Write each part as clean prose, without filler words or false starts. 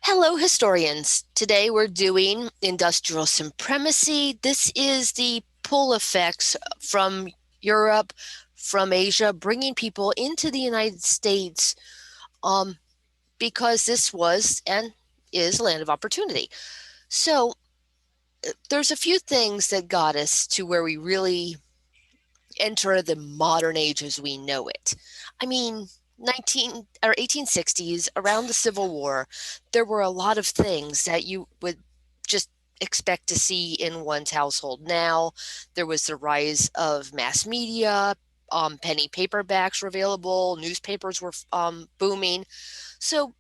Hello, historians. Today we're doing industrial supremacy. This is the pull effects from Europe, from Asia, bringing people into the United States um, because this was and is a land of opportunity. So there's a few things that got us to where we really enter the modern age as we know it. I mean, 19 or 1860s, around the Civil War, there were a lot of things that you would just expect to see in one's household. Now, there was the rise of mass media, penny paperbacks were available, newspapers were booming. So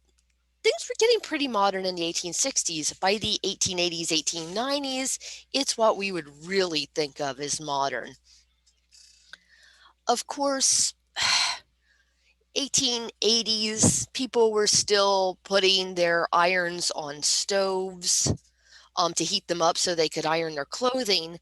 things were getting pretty modern in the 1860s. By the 1880s, 1890s, it's what we would really think of as modern. Of course, 1880s, people were still putting their irons on stoves to heat them up so they could iron their clothing.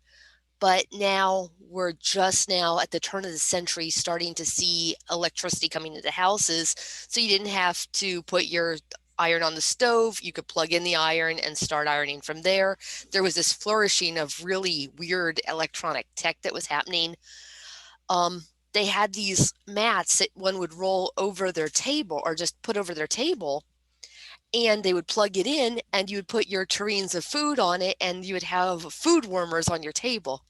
But now we're just now at the turn of the century starting to see electricity coming into houses. So you didn't have to put your iron on the stove. You could plug in the iron and start ironing from there. There was this flourishing of really weird electronic tech that was happening. They had these mats that one would roll over their table or just put over their table, and they would plug it in and you would put your tureens of food on it and you would have food warmers on your table.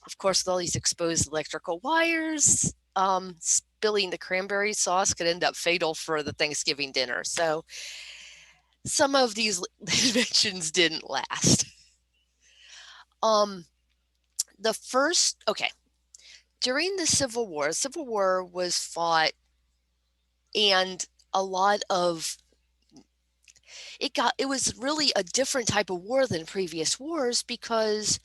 Of course, with all these exposed electrical wires, spilling the cranberry sauce could end up fatal for the Thanksgiving dinner. So some of these inventions didn't last. Um, during the Civil War was fought, and a lot of it was really a different type of war than previous wars because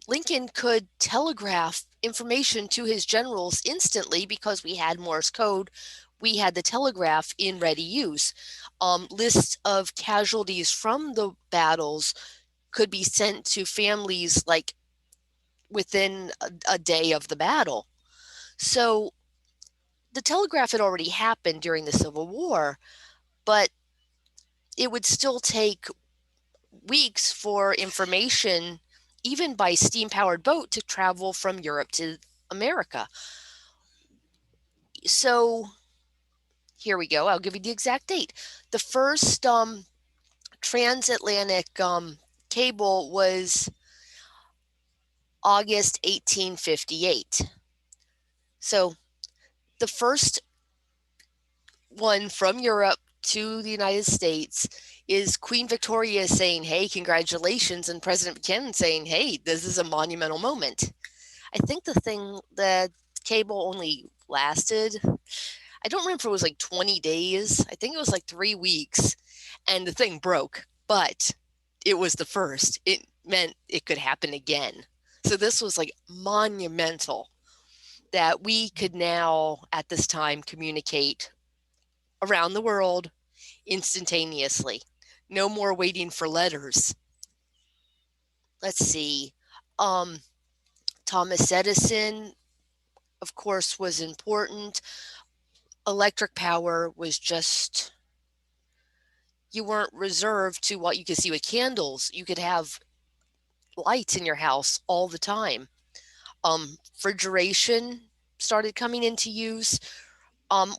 Lincoln could telegraph information to his generals instantly because we had Morse code. We had the telegraph in ready use. Lists of casualties from the battles could be sent to families like within a day of the battle. So the telegraph had already happened during the Civil War, but it would still take weeks for information, even by steam-powered boat, to travel from Europe to America. So here we go. I'll give you the exact date. The first transatlantic cable was August 1858. So the first one from Europe to the United States is Queen Victoria saying, "Hey, congratulations," and President Buchanan saying, "Hey, this is a monumental moment." I think the cable only lasted, I don't remember if it was like 20 days. I think it was like 3 weeks, and the thing broke, but it was the first. It meant it could happen again. So this was like monumental that we could now, at this time, communicate around the world instantaneously. No more waiting for letters. Let's see. Um, Thomas Edison, of course, was important. Electric power was just, you weren't reserved to what you could see with candles. You could have lights in your house all the time. Refrigeration started coming into use.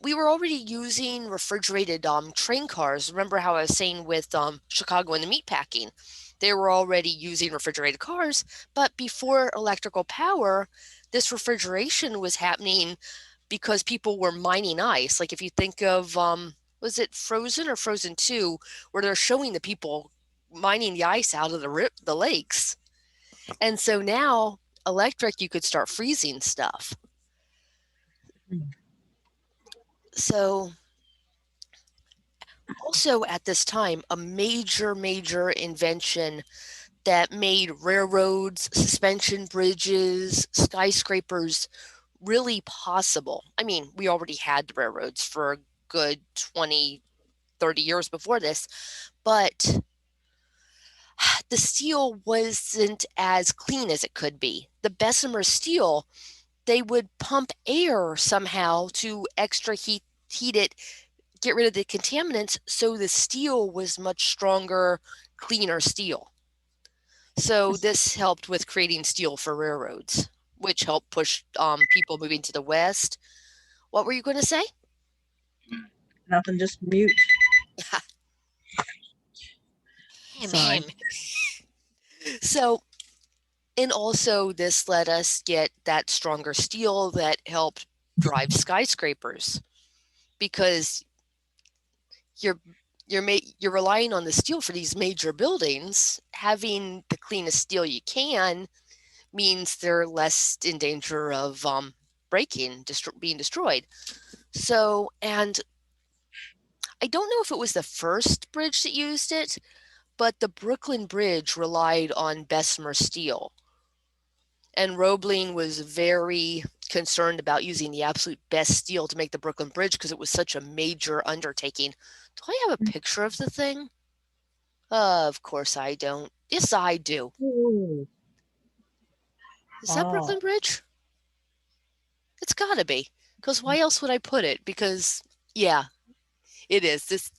We were already using refrigerated train cars. Remember how I was saying with Chicago and the meatpacking? They were already using refrigerated cars, but before electrical power, this refrigeration was happening because people were mining ice. Like if you think of, was it Frozen or Frozen 2, where they're showing the people mining the ice out of the lakes. And so now electric, you could start freezing stuff. So also at this time, a major invention that made railroads, suspension bridges, skyscrapers really possible. I mean, we already had railroads for a good 20, 30 years before this, but the steel wasn't as clean as it could be. The Bessemer steel, they would pump air somehow to extra heat it get rid of the contaminants, so the steel was much stronger, cleaner steel. So this helped with creating steel for railroads, which helped push people moving to the west. What were you going to say? Nothing, just mute. Sorry. So, and also this let us get that stronger steel that helped drive skyscrapers, because you're you're relying on the steel for these major buildings. Having the cleanest steel you can means they're less in danger of breaking, being destroyed. So, and I don't know if it was the first bridge that used it, but the Brooklyn Bridge relied on Bessemer steel. And Roebling was very concerned about using the absolute best steel to make the Brooklyn Bridge because it was such a major undertaking. Do I have a picture of the thing? Of course I don't. Yes, I do. Ooh. Is that Brooklyn Bridge? It's got to be. Because why else would I put it? Because, yeah, it is.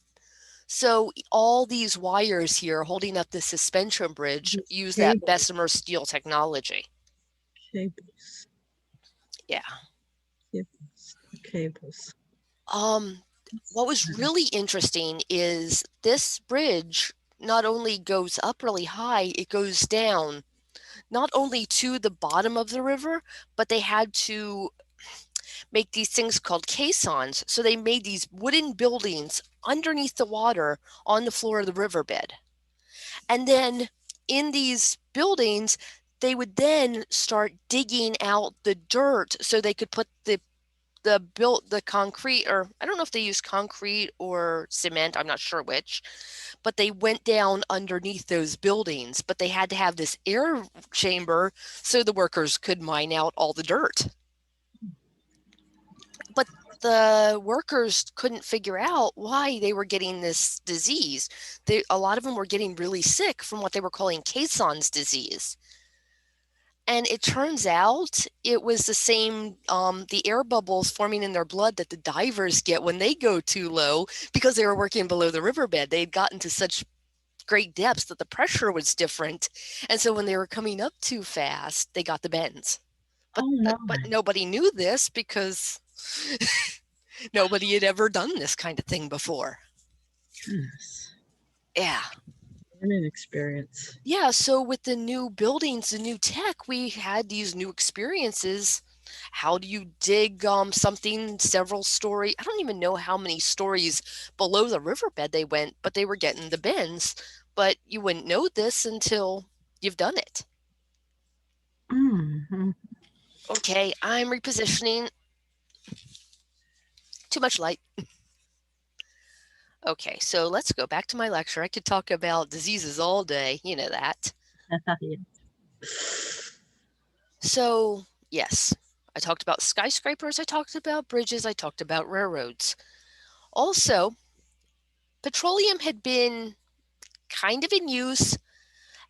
So all these wires here holding up the suspension bridge use that Bessemer steel technology. Cables. Yeah. Cables. What was really interesting is this bridge not only goes up really high, it goes down not only to the bottom of the river, but they had to make these things called caissons. So they made these wooden buildings underneath the water on the floor of the riverbed. And then in these buildings, they would then start digging out the dirt so they could put the concrete, or I don't know if they used concrete or cement, I'm not sure which, but they went down underneath those buildings, but they had to have this air chamber so the workers could mine out all the dirt. But the workers couldn't figure out why they were getting this disease. A lot of them were getting really sick from what they were calling caissons disease. And it turns out it was the same, the air bubbles forming in their blood that the divers get when they go too low because they were working below the riverbed. They'd gotten to such great depths that the pressure was different. And so when they were coming up too fast, they got the bends. But nobody knew this because nobody had ever done this kind of thing before. Yes. Yeah. Learning experience. Yeah, so with the new buildings, the new tech, we had these new experiences. How do you dig something several stories? I don't even know how many stories below the riverbed they went, but they were getting the bends. But you wouldn't know this until you've done it. Mm-hmm. Okay, I'm repositioning. Too much light. Okay, so let's go back to my lecture. I could talk about diseases all day. You know that. Yeah. So, yes, I talked about skyscrapers, I talked about bridges, I talked about railroads. Also, petroleum had been kind of in use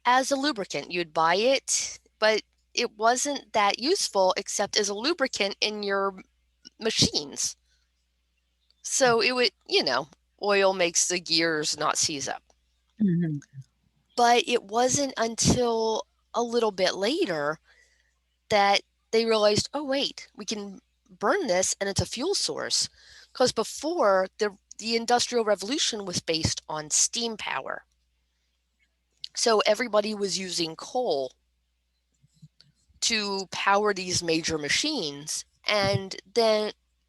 as a lubricant. You'd buy it, but it wasn't that useful except as a lubricant in your machines. So it would, oil makes the gears not seize up. Mm-hmm. But it wasn't until a little bit later that they realized, oh, wait, we can burn this and it's a fuel source. Because before, the Industrial Revolution was based on steam power. So everybody was using coal to power these major machines.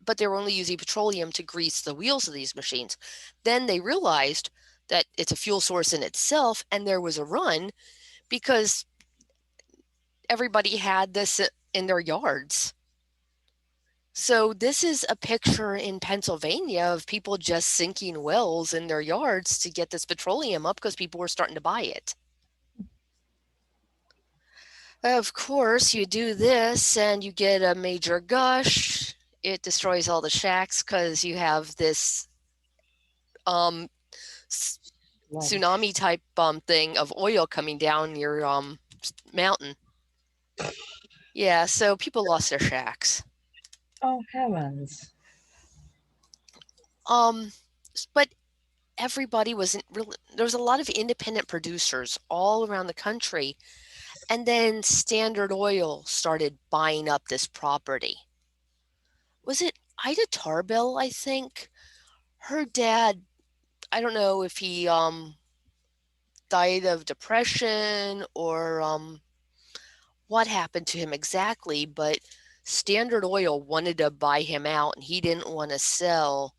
But they were only using petroleum to grease the wheels of these machines. Then they realized that it's a fuel source in itself, and there was a run because everybody had this in their yards. So this is a picture in Pennsylvania of people just sinking wells in their yards to get this petroleum up because people were starting to buy it. Of course, you do this and you get a major gush. It destroys all the shacks because you have this tsunami type thing of oil coming down your mountain. Yeah, so people lost their shacks. Oh, heavens. but everybody wasn't really, there was a lot of independent producers all around the country. And then Standard Oil started buying up this property. Was it Ida Tarbell, I think? Her dad, I don't know if he died of depression or what happened to him exactly, but Standard Oil wanted to buy him out and he didn't want to sell.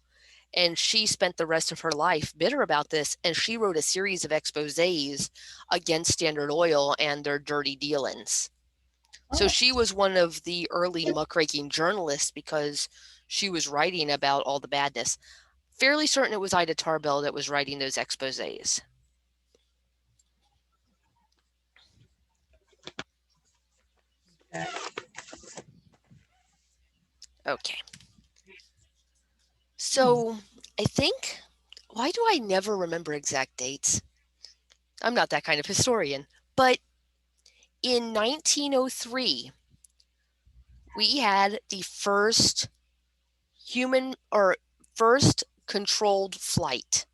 And she spent the rest of her life bitter about this, and she wrote a series of exposés against Standard Oil and their dirty dealings. So Oh, she was one of the early muckraking journalists because she was writing about all the badness. Fairly certain it was Ida Tarbell that was writing those exposés. okay. Okay. Hmm. So I think, why do I never remember exact dates? I'm not that kind of historian. But in 1903, we had the first human or first controlled flight.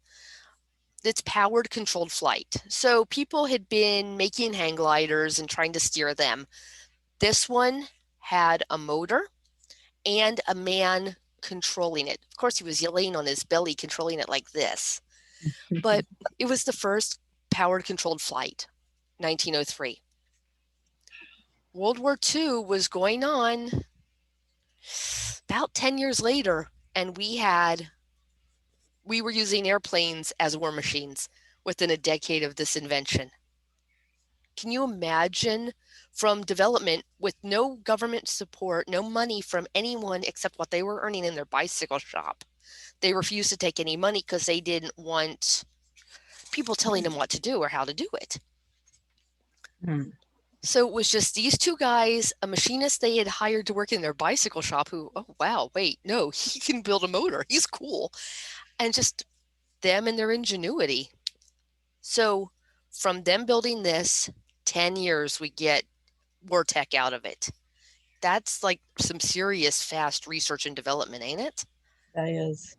It's powered controlled flight. So people had been making hang gliders and trying to steer them. This one had a motor and a man controlling it. Of course, he was laying on his belly controlling it like this. But it was the first powered controlled flight, 1903. World War II was going on about 10 years later, and we were using airplanes as war machines within a decade of this invention. Can you imagine, from development with no government support, no money from anyone except what they were earning in their bicycle shop? They refused to take any money because they didn't want people telling them what to do or how to do it. Hmm. So it was just these two guys, a machinist they had hired to work in their bicycle shop who, oh, wow, wait, no, he can build a motor. He's cool. And just them and their ingenuity. So from them building this, 10 years, we get war tech out of it. That's like some serious fast research and development, ain't it? That is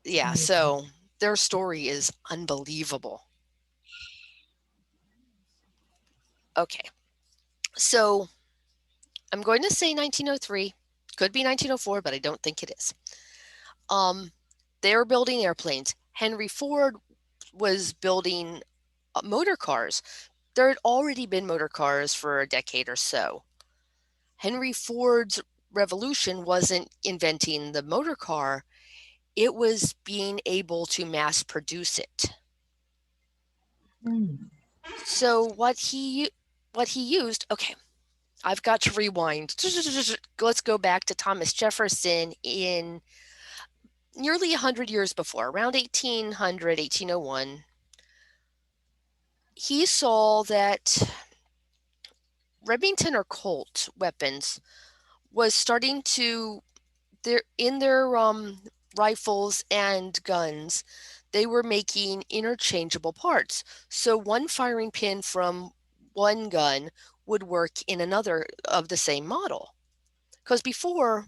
Yeah, amazing. so their story is unbelievable. Okay, so I'm going to say 1903. Could be 1904, but I don't think it is. Um, they're building airplanes. Henry Ford was building motor cars. There had already been motor cars for a decade or so. Henry Ford's revolution wasn't inventing the motor car, it was being able to mass produce it. Hmm. So what he used, okay, I've got to rewind. Let's go back to Thomas Jefferson in nearly 100 years before, around 1800, 1801. He saw that Remington or Colt weapons was starting to their rifles and guns, they were making interchangeable parts. So one firing pin from one gun would work in another of the same model. Because before,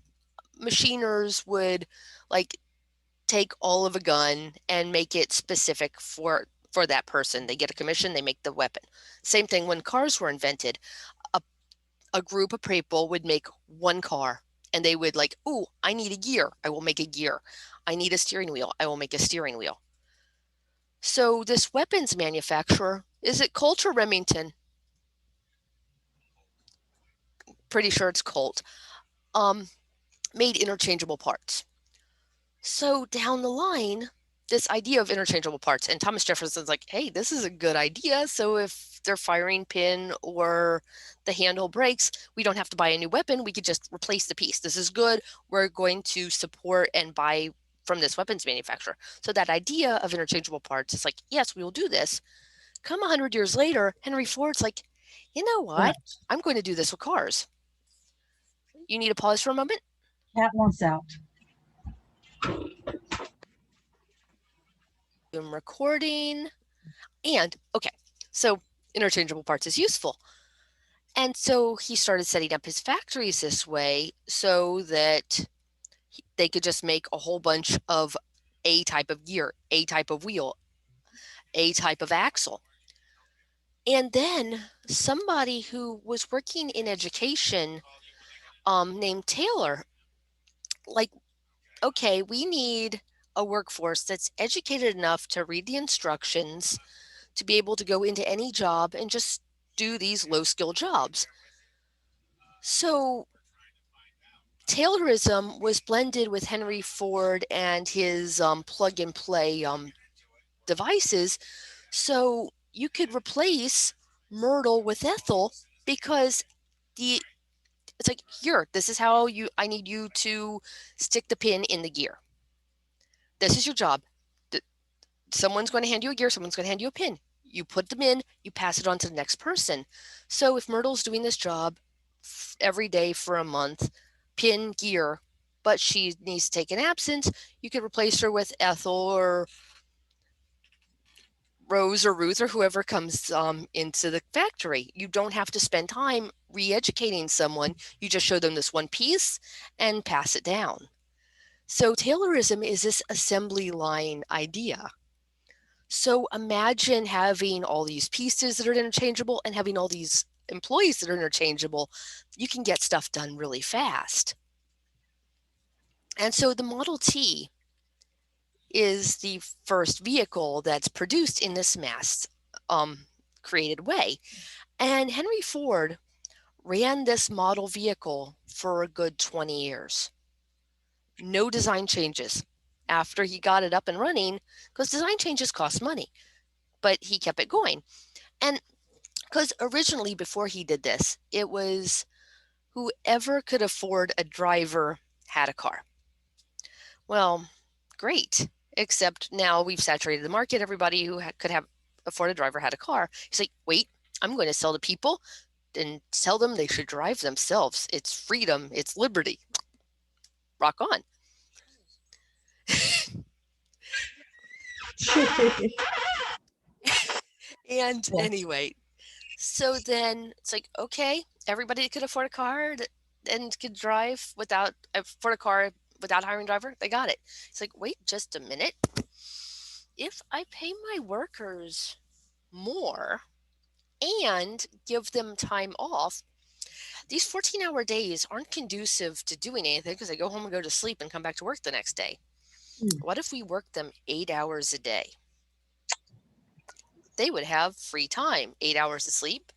machiners would like take all of a gun and make it specific for that person. They get a commission, they make the weapon. Same thing when cars were invented. A, a group of people would make one car and they would like, oh, I need a gear. I will make a gear. I need a steering wheel. I will make a steering wheel. So this weapons manufacturer, is it Colt or Remington? Pretty sure it's Colt. Um, made interchangeable parts. So down the line, this idea of interchangeable parts, and Thomas Jefferson's like, hey, this is a good idea. So if their firing pin or the handle breaks, we don't have to buy a new weapon. We could just replace the piece. This is good. We're going to support and buy from this weapons manufacturer. So that idea of interchangeable parts is like, yes, we will do this. Come 100 years later, Henry Ford's like, you know what? What? I'm going to do this with cars. You need to pause for a moment? Cat wants out. I'm recording. And okay, so interchangeable parts is useful. And so he started setting up his factories this way so that they could just make a whole bunch of a type of gear, a type of wheel, a type of axle. And then somebody who was working in education, named Taylor, like, okay, we need a workforce that's educated enough to read the instructions, to be able to go into any job and just do these low skill jobs. So Taylorism was blended with Henry Ford and his plug and play devices. So you could replace Myrtle with Ethel, because the it's like, here, this is how I need you to stick the pin in the gear. This is your job. Someone's going to hand you a gear, someone's going to hand you a pin. You put them in, you pass it on to the next person. So if Myrtle's doing this job every day for a month, pin gear, but she needs to take an absence, you could replace her with Ethel or Rose or Ruth or whoever comes into the factory. You don't have to spend time re-educating someone. You just show them this one piece and pass it down. So Taylorism is this assembly line idea. So imagine having all these pieces that are interchangeable and having all these employees that are interchangeable. You can get stuff done really fast. And so the Model T is the first vehicle that's produced in this mass created way. And Henry Ford ran this model vehicle for a good 20 years. No design changes after he got it up and running, because design changes cost money, but he kept it going. And because originally, before he did this, it was whoever could afford a driver had a car. Well, great. Except now we've saturated the market. Everybody who could afford a driver had a car. He's like, wait, I'm going to sell to people and tell them they should drive themselves. It's freedom. It's liberty. Rock on. And Yeah. anyway, so then it's like, okay, everybody could afford a car and could drive without afford a car without hiring a driver. They got it. It's like, wait just a minute. If I pay my workers more and give them time off, these 14-hour days aren't conducive to doing anything, because they go home and go to sleep and come back to work the next day. What if we work them 8 hours a day? They would have free time, 8 hours to sleep,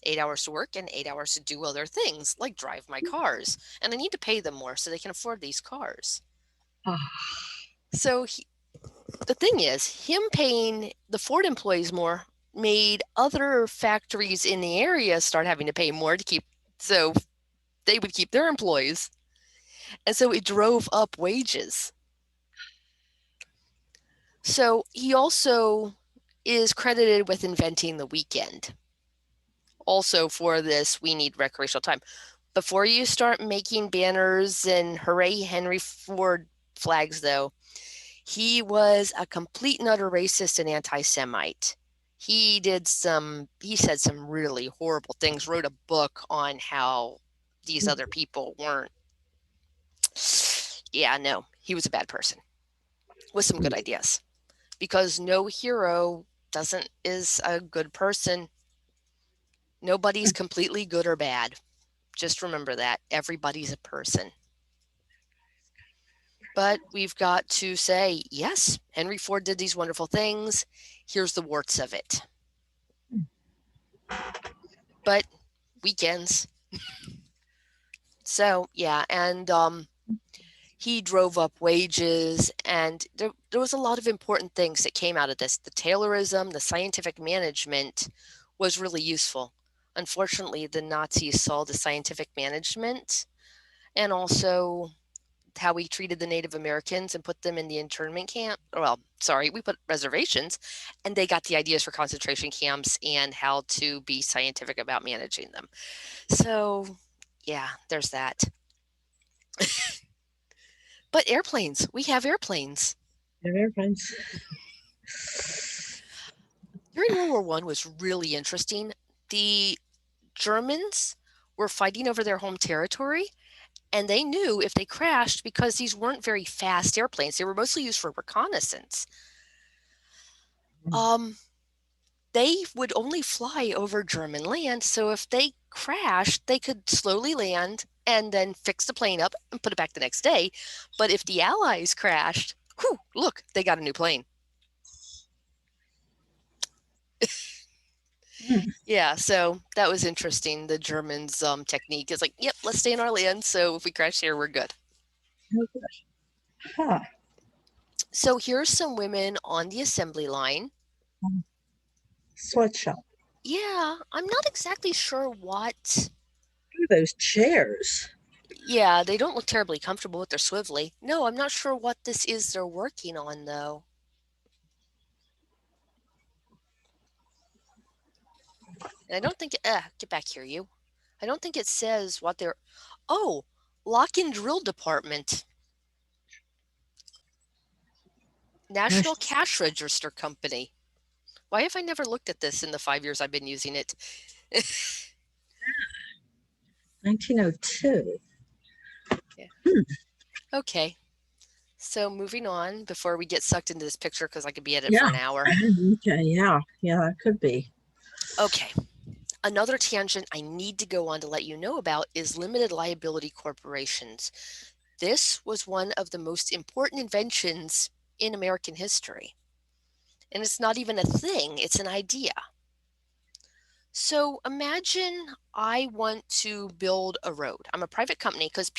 8 hours to work, and 8 hours to do other things like drive my cars. And I need to pay them more so they can afford these cars. Ah, So the thing is, him paying the Ford employees more made other factories in the area start having to pay more to keep, so they would keep their employees. And so it drove up wages. So he also is credited with inventing the weekend. Also, for this, we need recreational time. Before you start making banners and hooray Henry Ford flags, though, he was a complete and utter racist and anti-Semite. He said some really horrible things, wrote a book on how these other people weren't. Yeah, no, he was a bad person with some good ideas, because no hero is a good person. Nobody's completely good or bad. Just remember that. Everybody's a person. But we've got to say, yes, Henry Ford did these wonderful things. Here's the warts of it. But weekends. So, yeah, and he drove up wages, and there was a lot of important things that came out of this. The Taylorism, the scientific management was really useful. Unfortunately, the Nazis saw the scientific management and also how we treated the Native Americans and put them in the internment camp. Well, sorry, we put reservations, and they got the ideas for concentration camps and how to be scientific about managing them. So, yeah, there's that. But airplanes, we have airplanes. they're airplanes. During World War I was really interesting. The Germans were fighting over their home territory, And they knew if they crashed, because these weren't very fast airplanes, they were mostly used for reconnaissance. Um, they would only fly over German land. So if they crashed, they could slowly land and then fix the plane up and put it back the next day. But if the Allies crashed, whew, look, they got a new plane. Yeah, so that was interesting. The Germans' technique is like, yep, let's stay in our land. So if we crash here, we're good. Huh. So here's some women on the assembly line. Sweatshop. Yeah, I'm not exactly sure what. Look at those chairs. Yeah, they don't look terribly comfortable with their swivelly. No, I'm not sure what this is they're working on, though. And I don't think, get back here, you. I don't think it says what they're, oh, lock and drill department. National Cash Register Company. Why have I never looked at this in the 5 years I've been using it? 1902. Yeah. Okay. So moving on before we get sucked into this picture, because I could be at it for Yeah. an hour. Okay. Yeah. Yeah, that could be. Okay. Another tangent I need to go on to let you know about is limited liability corporations. This was one of the most important inventions in American history. And it's not even a thing, it's an idea. So imagine I want to build a road. I'm a private company because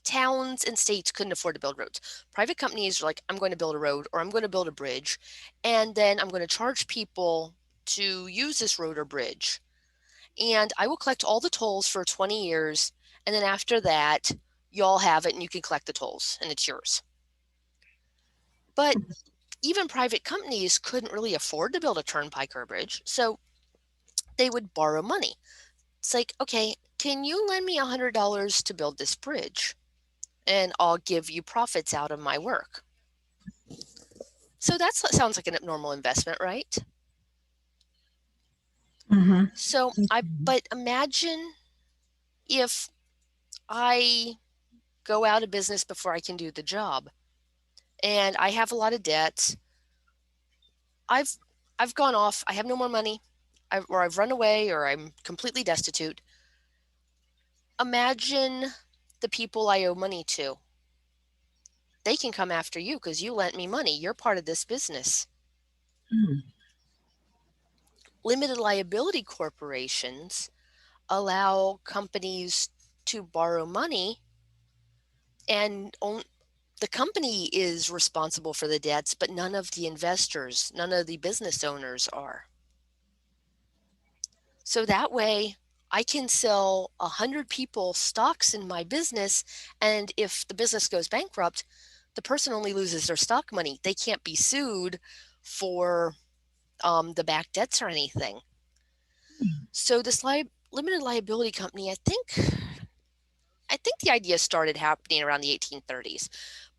towns and states couldn't afford to build roads. Private companies are like, I'm going to build a road or I'm going to build a bridge, and then I'm going to charge people to use this road or bridge. And I will collect all the tolls for 20 years. And then after that, y'all have it and you can collect the tolls and it's yours. But even private companies couldn't really afford to build a turnpike or a bridge. So they would borrow money. It's like, okay, can you lend me $100 to build this bridge? And I'll give you profits out of my work. So that sounds like a normal investment, right? Mm-hmm. But imagine if I go out of business before I can do the job and I have a lot of debt. I've I've gone off. I have no more money, or I've run away, or I'm completely destitute. Imagine the people I owe money to. They can come after you because you lent me money. You're part of this business. Limited liability corporations allow companies to borrow money, and the company is responsible for the debts, but none of the investors, none of the business owners are. So that way, I can sell 100 people stocks in my business, and if the business goes bankrupt, the person only loses their stock money. They can't be sued for the back debts or anything. So this limited liability company, I think the idea started happening around the 1830s,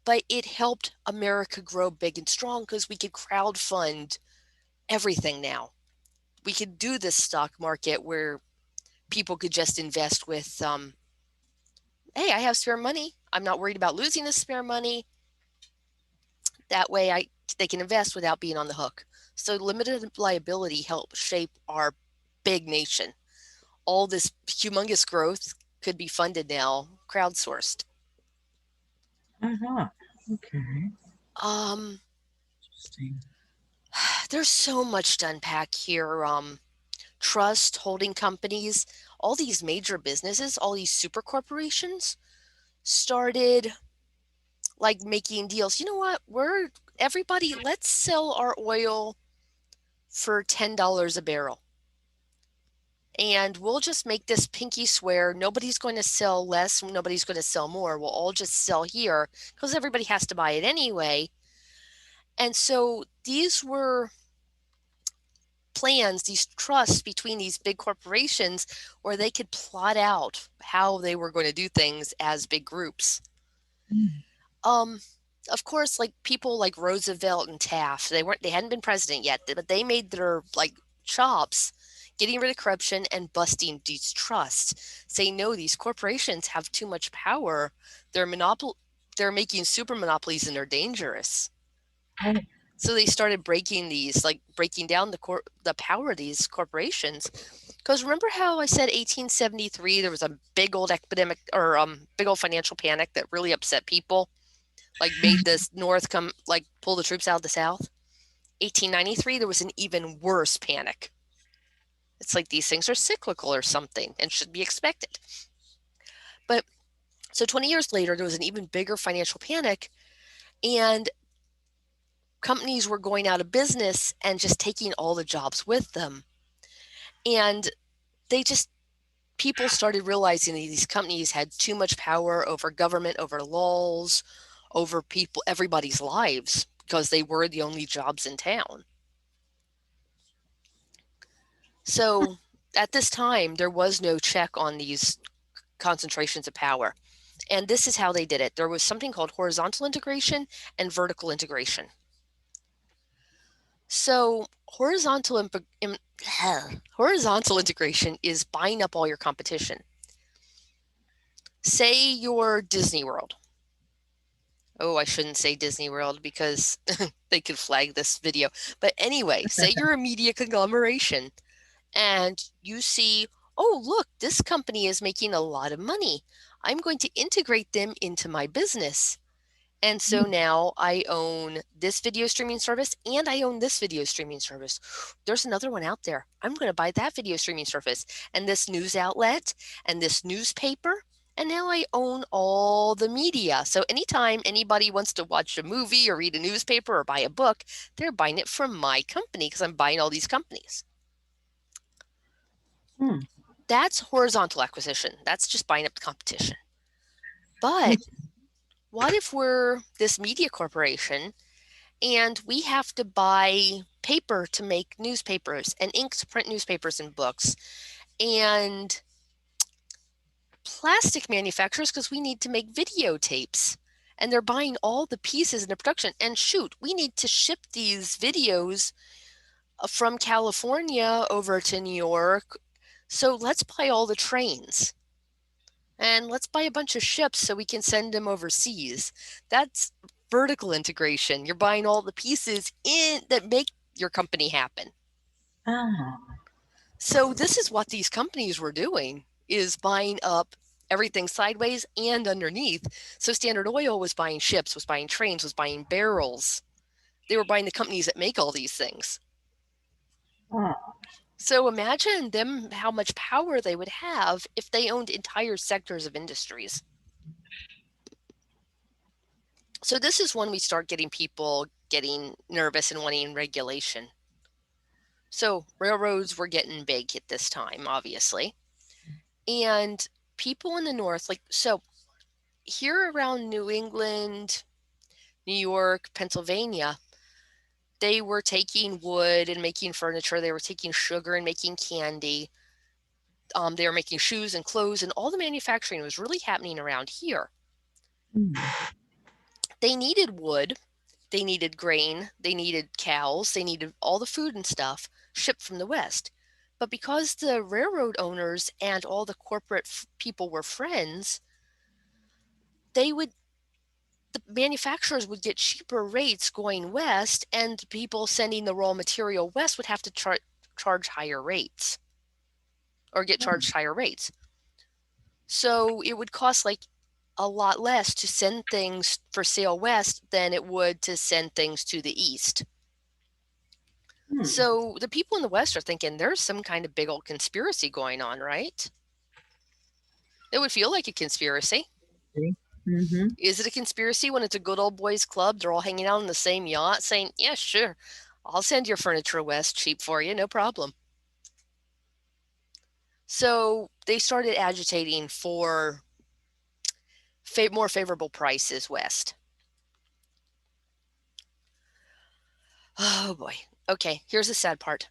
but it helped America grow big and strong because we could crowdfund everything now. We could do this stock market where people could just invest with, hey, I have spare money. I'm not worried about losing this spare money. That way they can invest without being on the hook. So limited liability helped shape our big nation. All this humongous growth could be funded now, crowdsourced. Uh-huh. Okay. Um, Interesting. there's so much to unpack here. Trust holding companies, all these major businesses, all these super corporations started like making deals. You know what? Let's sell our oil for $10 a barrel. And we'll just make this pinky swear nobody's going to sell less, nobody's going to sell more. We'll all just sell here because everybody has to buy it anyway. And so these were plans, these trusts between these big corporations where they could plot out how they were going to do things as big groups. Um, of course, like people like Roosevelt and Taft, they hadn't been president yet, but they made their like chops getting rid of corruption and busting distrust, saying no, these corporations have too much power. They're they're making super monopolies and they're dangerous. Oh, So they started breaking these, like breaking down the power of these corporations. Because remember how I said 1873 there was a big old epidemic or big old financial panic that really upset people, like made the North come like pull the troops out of the South. 1893 there was an even worse panic. It's like these things are cyclical or something and should be expected. But so 20 years later there was an even bigger financial panic, and companies were going out of business and just taking all the jobs with them. And they just people started realizing that these companies had too much power over government, over laws, over people, everybody's lives, because they were the only jobs in town. So at this time, there was no check on these concentrations of power. And this is how they did it. There was something called horizontal integration and vertical integration. So horizontal integration is buying up all your competition. Say you're Disney World. Oh, I shouldn't say Disney World because they could flag this video. But anyway, say you're a media conglomeration and you see, oh, look, this company is making a lot of money. I'm going to integrate them into my business. And so now I own this video streaming service and I own this video streaming service. There's another one out there. I'm going to buy that video streaming service and this news outlet and this newspaper. And now I own all the media. So anytime anybody wants to watch a movie or read a newspaper or buy a book, they're buying it from my company because I'm buying all these companies. That's horizontal acquisition. That's just buying up the competition. But what if we're this media corporation and we have to buy paper to make newspapers and ink to print newspapers and books and plastic manufacturers because we need to make videotapes, and they're buying all the pieces in the production, and shoot, we need to ship these videos from California over to New York, so let's buy all the trains and let's buy a bunch of ships so we can send them overseas. That's vertical integration. You're buying all the pieces in that make your company happen. ah, So this is what these companies were doing, is buying up everything sideways and underneath. So Standard Oil was buying ships, was buying trains, was buying barrels. They were buying the companies that make all these things. ah. So imagine them how much power they would have if they owned entire sectors of industries. So this is when we start getting people getting nervous and wanting regulation. So railroads were getting big at this time, obviously. And people in the North, like, so here around New England, New York, Pennsylvania, they were taking wood and making furniture. They were taking sugar and making candy. They were making shoes and clothes, and all the manufacturing was really happening around here. They needed wood, they needed grain, they needed cows, they needed all the food and stuff shipped from the West. But because the railroad owners and all the corporate people were friends, they would the manufacturers would get cheaper rates going west, and people sending the raw material west would have to charge higher rates or get charged higher rates. So it would cost like a lot less to send things for sale west than it would to send things to the east. So the people in the West are thinking there's some kind of big old conspiracy going on, right? It would feel like a conspiracy. Mm-hmm. Is it a conspiracy when it's a good old boys club? They're all hanging out on the same yacht saying, yeah, sure, I'll send your furniture west cheap for you, no problem. So they started agitating for more favorable prices west. Oh boy. Okay, here's the sad part.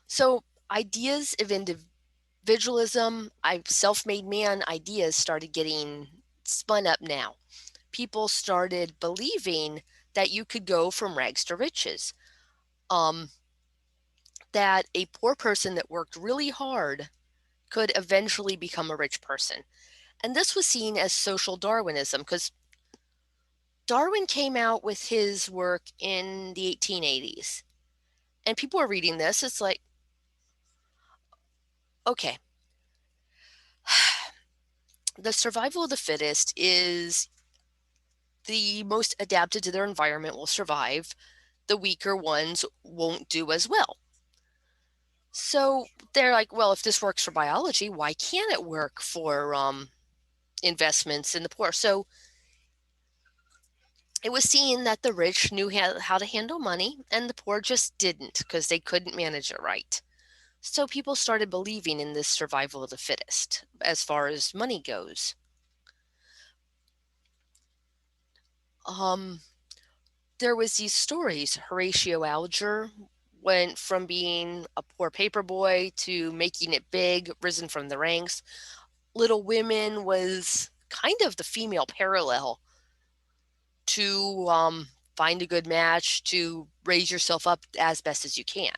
So ideas of individualism, self-made man ideas started getting spun up now. People started believing that you could go from rags to riches. that a poor person that worked really hard could eventually become a rich person. And this was seen as social Darwinism because Darwin came out with his work in the 1880s. And people are reading this. It's like, okay, the survival of the fittest is the most adapted to their environment will survive. The weaker ones won't do as well. So they're like, well, if this works for biology, why can't it work for investments in the poor? So it was seen that the rich knew how to handle money and the poor just didn't because they couldn't manage it right. So people started believing in this survival of the fittest as far as money goes. Um, there was these stories. Horatio Alger went from being a poor paper boy to making it big, risen from the ranks. Little Women was kind of the female parallel to find a good match, to raise yourself up as best as you can.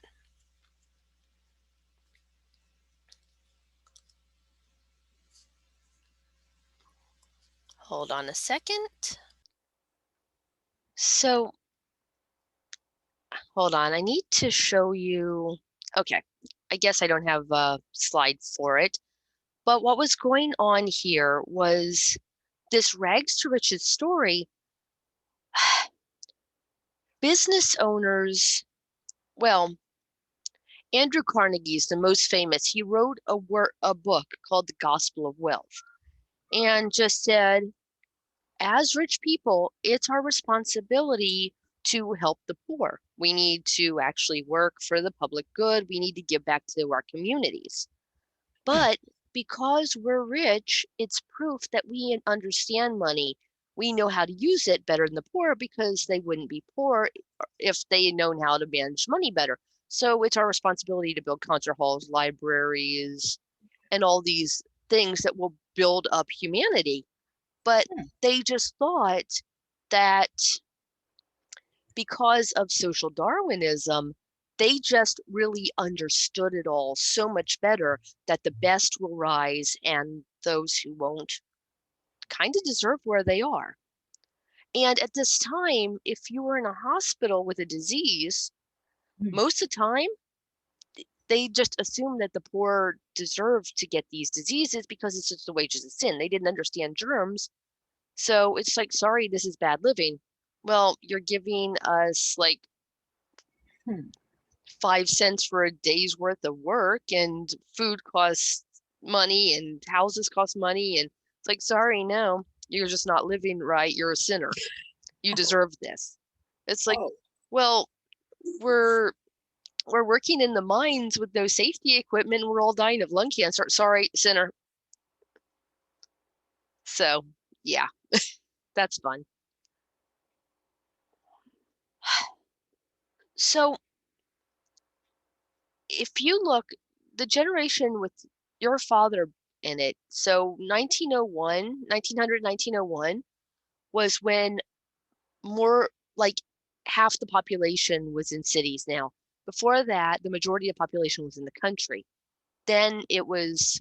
Hold on a second. So, hold on. I need to show you. Okay. I guess I don't have a slide for it. But what was going on here was this rags to riches story. Business owners, well, Andrew Carnegie's the most famous. He wrote a book called The Gospel of Wealth and just said, as rich people, it's our responsibility to help the poor. We need to actually work for the public good. We need to give back to our communities. But because we're rich, it's proof that we understand money. We know how to use it better than the poor because they wouldn't be poor if they had known how to manage money better. So it's our responsibility to build concert halls, libraries, and all these things that will build up humanity. But they just thought that because of social Darwinism, they just really understood it all so much better that the best will rise and those who won't kind of deserve where they are. And at this time, if you were in a hospital with a disease, most of the time, they just assumed that the poor deserved to get these diseases because it's just the wages of sin. They didn't understand germs. So it's like, sorry, this is bad living. Well, you're giving us like 5 cents for a day's worth of work, and food costs money, and houses cost money. And it's like, sorry, no, you're just not living right. You're a sinner. You deserve this. It's like, Oh, well, we're we're working in the mines with no safety equipment. And we're all dying of lung cancer. Sorry, sinner. So yeah, that's fun. So if you look, the generation with your father in it, so 1901, 1900, 1901 was when more like half the population was in cities now. Before that, the majority of the population was in the country. Then it was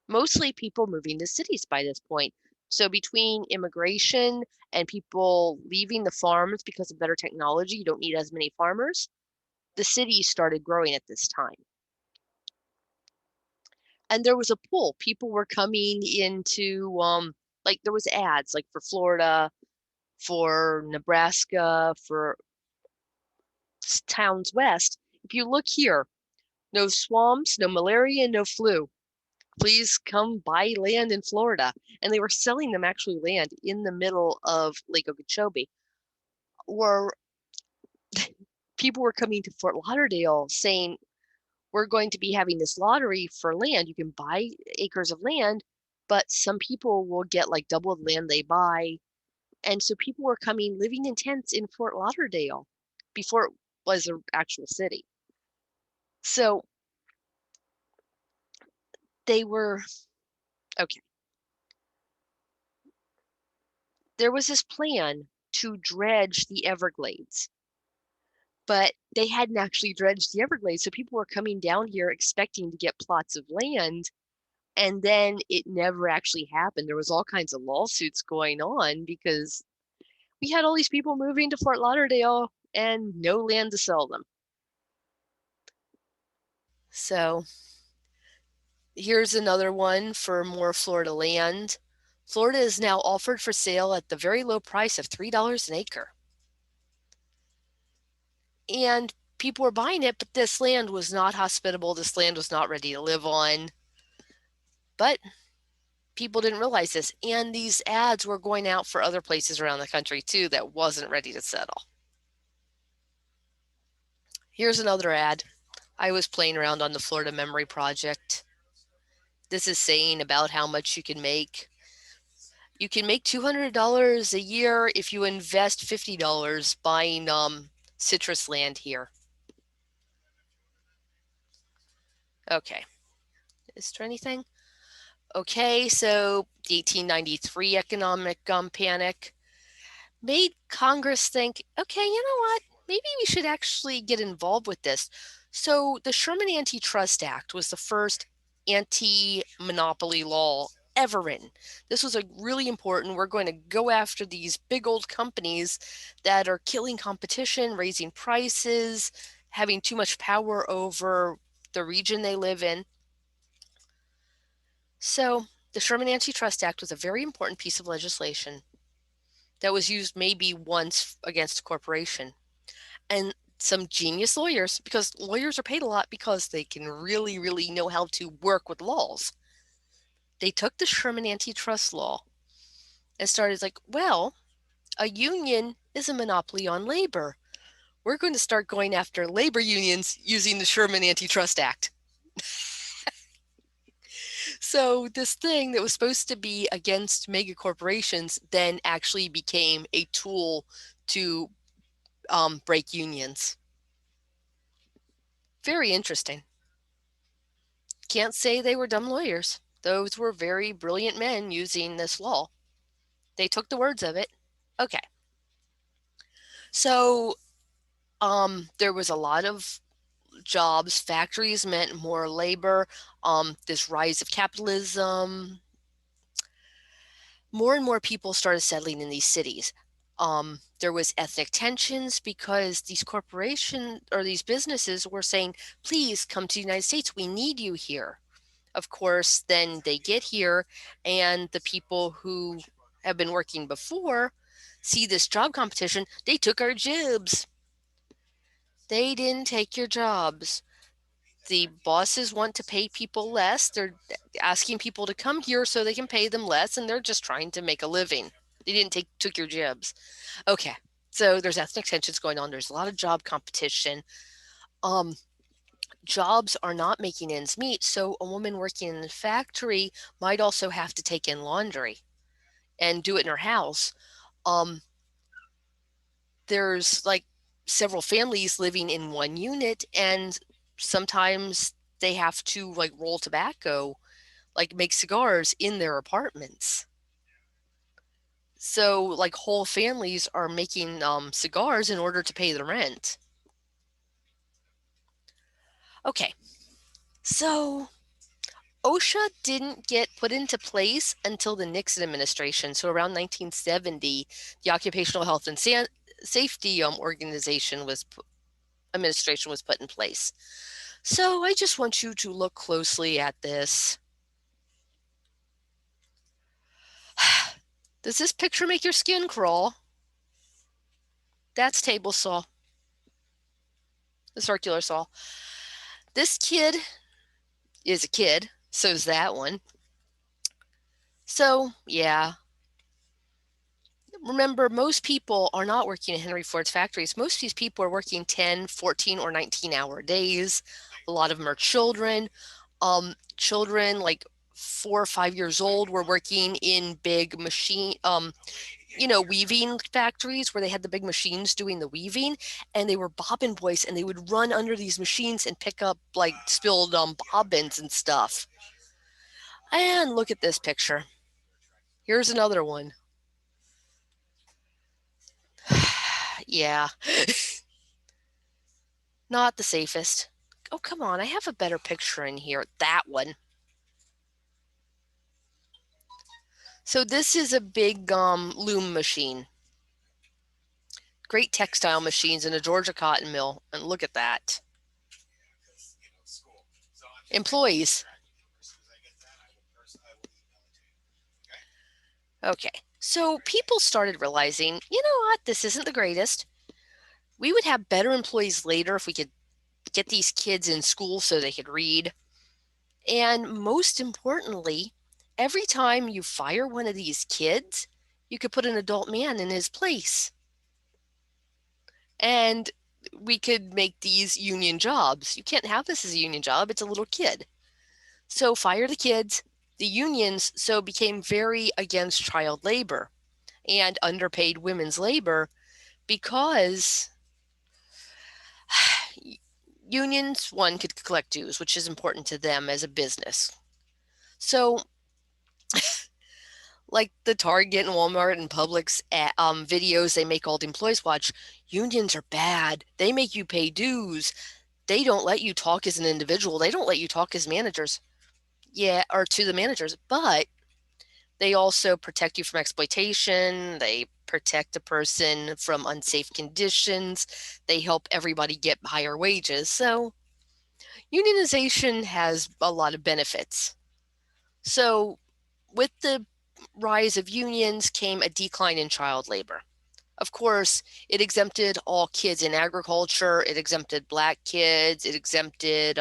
mostly people moving to cities by this point. So between immigration and people leaving the farms because of better technology, you don't need as many farmers, the cities started growing at this time. And there was a pull. People were coming into like there was ads like for Florida, for Nebraska, for towns west. If you look here, no swamps, no malaria, no flu. Please come buy land in Florida. And they were selling them actually land in the middle of Lake Okeechobee. Or people were coming to Fort Lauderdale saying, we're going to be having this lottery for land. You can buy acres of land, but some people will get like double the land they buy. And so people were coming, living in tents in Fort Lauderdale before it was an actual city. So they were, okay, there was this plan to dredge the Everglades. but they hadn't actually dredged the Everglades. So people were coming down here expecting to get plots of land. And then it never actually happened. There was all kinds of lawsuits going on because we had all these people moving to Fort Lauderdale and no land to sell them. So here's another one for more Florida land. Florida is now offered for sale at the very low price of $3 an acre. And people were buying it, but this land was not hospitable. This land was not ready to live on. But people didn't realize this. And these ads were going out for other places around the country too that wasn't ready to settle. Here's another ad. I was playing around on the Florida Memory Project. This is saying about how much you can make. You can make $200 a year if you invest $50 buying citrus land here. Okay. Is there anything? Okay, so the 1893 economic panic made Congress think, okay, you know what? Maybe we should actually get involved with this. So the Sherman Antitrust Act was the first anti-monopoly law ever written. This was a really important. We're going to go after these big old companies that are killing competition, raising prices, having too much power over the region they live in. So the Sherman Antitrust Act was a very important piece of legislation that was used maybe once against a corporation. And some genius lawyers, because lawyers are paid a lot because they can really, really know how to work with laws. They took the Sherman antitrust law and started like, well, a union is a monopoly on labor. We're going to start going after labor unions using the Sherman Antitrust Act. So this thing that was supposed to be against mega corporations then actually became a tool to break unions. Very interesting. Can't say they were dumb lawyers. Those were very brilliant men using this law. They took the words of it. Okay. So there was a lot of jobs. Factories meant more labor. This rise of capitalism. More and more people started settling in these cities. There was ethnic tensions because these corporations or these businesses were saying, please come to the United States. We need you here. Of course, then they get here and the people who have been working before see this job competition. They took our jobs. They didn't take your jobs. The bosses want to pay people less. They're asking people to come here so they can pay them less, and they're just trying to make a living. They didn't took your jobs. Okay, so there's ethnic tensions going on. There's a lot of job competition. Jobs are not making ends meet. So a woman working in the factory might also have to take in laundry and do it in her house. There's like several families living in one unit, and sometimes they have to like roll tobacco, like make cigars in their apartments. So like whole families are making cigars in order to pay the rent. Okay, so OSHA didn't get put into place until the Nixon administration. So around 1970, the Occupational Health and Safety administration was put in place. So I just want you to look closely at this. Does this picture make your skin crawl? That's table saw, the circular saw. This kid is a kid, so's that one. So yeah, remember, most people are not working in Henry Ford's factories. Most of these people are working 10, 14, or 19-hour days. A lot of them are children. Children like 4 or 5 years old were working in big machine, weaving factories where they had the big machines doing the weaving, and they were bobbin boys, and they would run under these machines and pick up like spilled bobbins and stuff. And look at this picture. Here's another one. Yeah. Not the safest. Oh, come on. I have a better picture in here. That one. So this is a big loom machine. Great textile machines in a Georgia cotton mill. And look at that. Employees. Okay. So people started realizing, you know what? This isn't the greatest. We would have better employees later if we could get these kids in school so they could read. And most importantly, every time you fire one of these kids, you could put an adult man in his place. And we could make these union jobs. You can't have this as a union job. It's a little kid. So fire the kids. The unions so became very against child labor and underpaid women's labor because unions, one, could collect dues, which is important to them as a business. So like the Target and Walmart and Publix videos they make all the employees watch, unions are bad. They make you pay dues. They don't let you talk as an individual. They don't let you talk as managers. Yeah, or to the managers. But they also protect you from exploitation. They protect a person from unsafe conditions. They help everybody get higher wages. So unionization has a lot of benefits. So with the rise of unions came a decline in child labor. Of course, it exempted all kids in agriculture. It exempted black kids. It exempted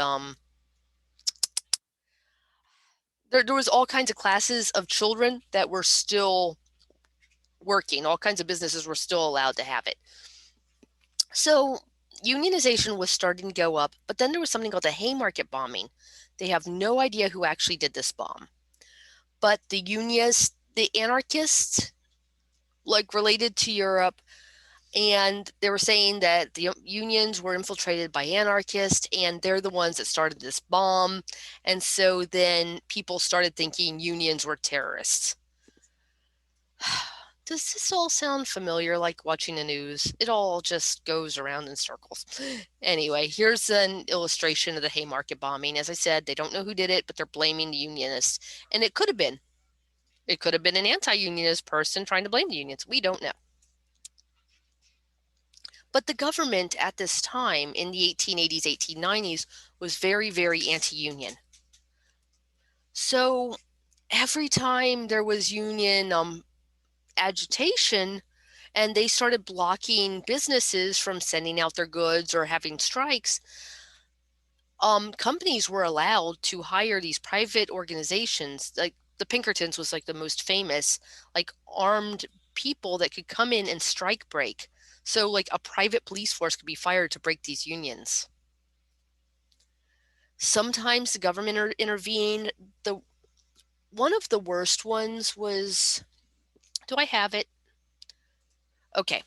there was all kinds of classes of children that were still working. All kinds of businesses were still allowed to have it. So unionization was starting to go up, but then there was something called the Haymarket bombing. They have no idea who actually did this bomb. But the unionists, the anarchists, like related to Europe, and they were saying that the unions were infiltrated by anarchists and they're the ones that started this bomb. And so then people started thinking unions were terrorists. Does this all sound familiar, like watching the news? It all just goes around in circles. Anyway, here's an illustration of the Haymarket bombing. As I said, they don't know who did it, but they're blaming the unionists. And it could have been. It could have been an anti-unionist person trying to blame the unions. We don't know. But the government at this time in the 1880s, 1890s was very, very anti-union. So every time there was union agitation and they started blocking businesses from sending out their goods or having strikes, companies were allowed to hire these private organizations. Like the Pinkertons was like the most famous, like armed people that could come in and strike break. So like a private police force could be fired to break these unions. Sometimes the government intervened. One of the worst ones was, do I have it? Okay,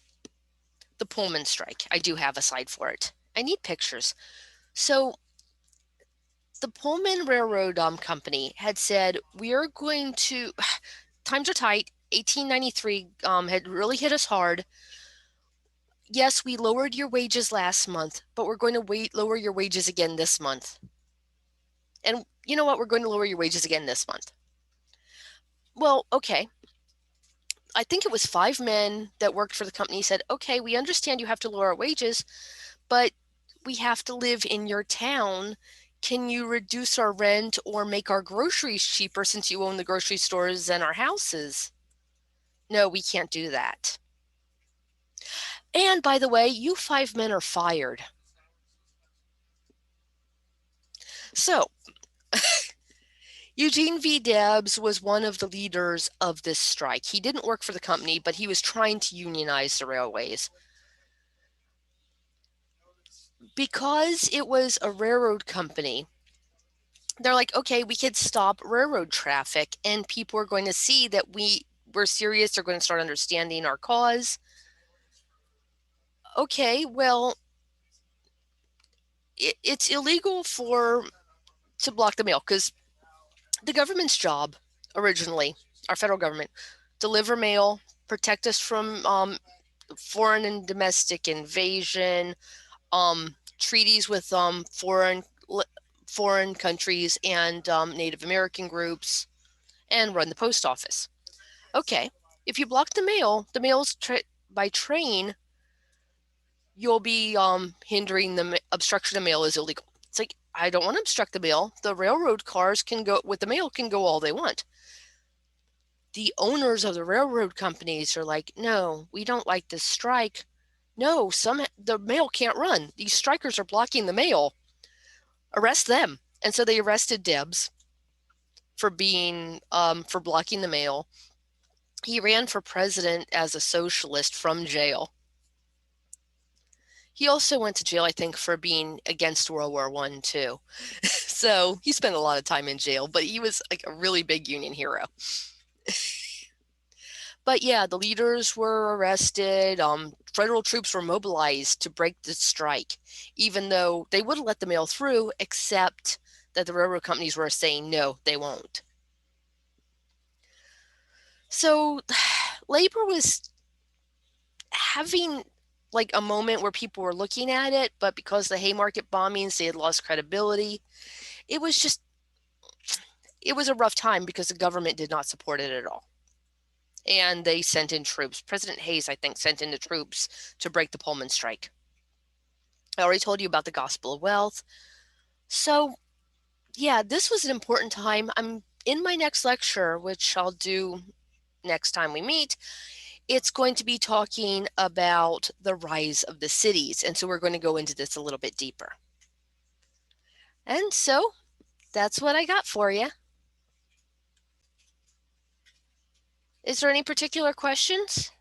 the Pullman strike. I do have a slide for it. I need pictures. So the Pullman Railroad Company had said, we are going to, times are tight. 1893 had really hit us hard. Yes, we lowered your wages last month, but we're going to lower your wages again this month. And you know what? We're going to lower your wages again this month. Well, okay. I think it was 5 men that worked for the company said, okay, we understand you have to lower our wages, but we have to live in your town. Can you reduce our rent or make our groceries cheaper since you own the grocery stores and our houses? No, we can't do that. And by the way, you 5 men are fired. So Eugene V. Debs was one of the leaders of this strike. He didn't work for the company, but he was trying to unionize the railways. Because it was a railroad company, they're like, okay, we could stop railroad traffic and people are going to see that we're serious. They're going to start understanding our cause. Okay, well, it's illegal to block the mail because the government's job originally, our federal government, deliver mail, protect us from foreign and domestic invasion, treaties with foreign countries and Native American groups, and run the post office. Okay, if you block the mail's by train, you'll be hindering the obstruction of mail is illegal. It's like, I don't want to obstruct the mail. The railroad cars can go with the mail can go all they want. The owners of the railroad companies are like, no, we don't like this strike. No, the mail can't run. These strikers are blocking the mail. Arrest them. And so they arrested Debs for for blocking the mail. He ran for president as a socialist from jail. He also went to jail, I think, for being against World War I, too. So he spent a lot of time in jail, but he was like a really big Union hero. But yeah, the leaders were arrested. Federal troops were mobilized to break the strike, even though they would have let the mail through, except that the railroad companies were saying, no, they won't. So labor was having like a moment where people were looking at it, but because the Haymarket bombings, they had lost credibility. It was a rough time because the government did not support it at all. And they sent in troops. President Hayes, I think, sent in the troops to break the Pullman strike. I already told you about the Gospel of Wealth. So, yeah, this was an important time. I'm in my next lecture, which I'll do next time we meet. It's going to be talking about the rise of the cities. And so we're going to go into this a little bit deeper. And so that's what I got for you. Is there any particular questions?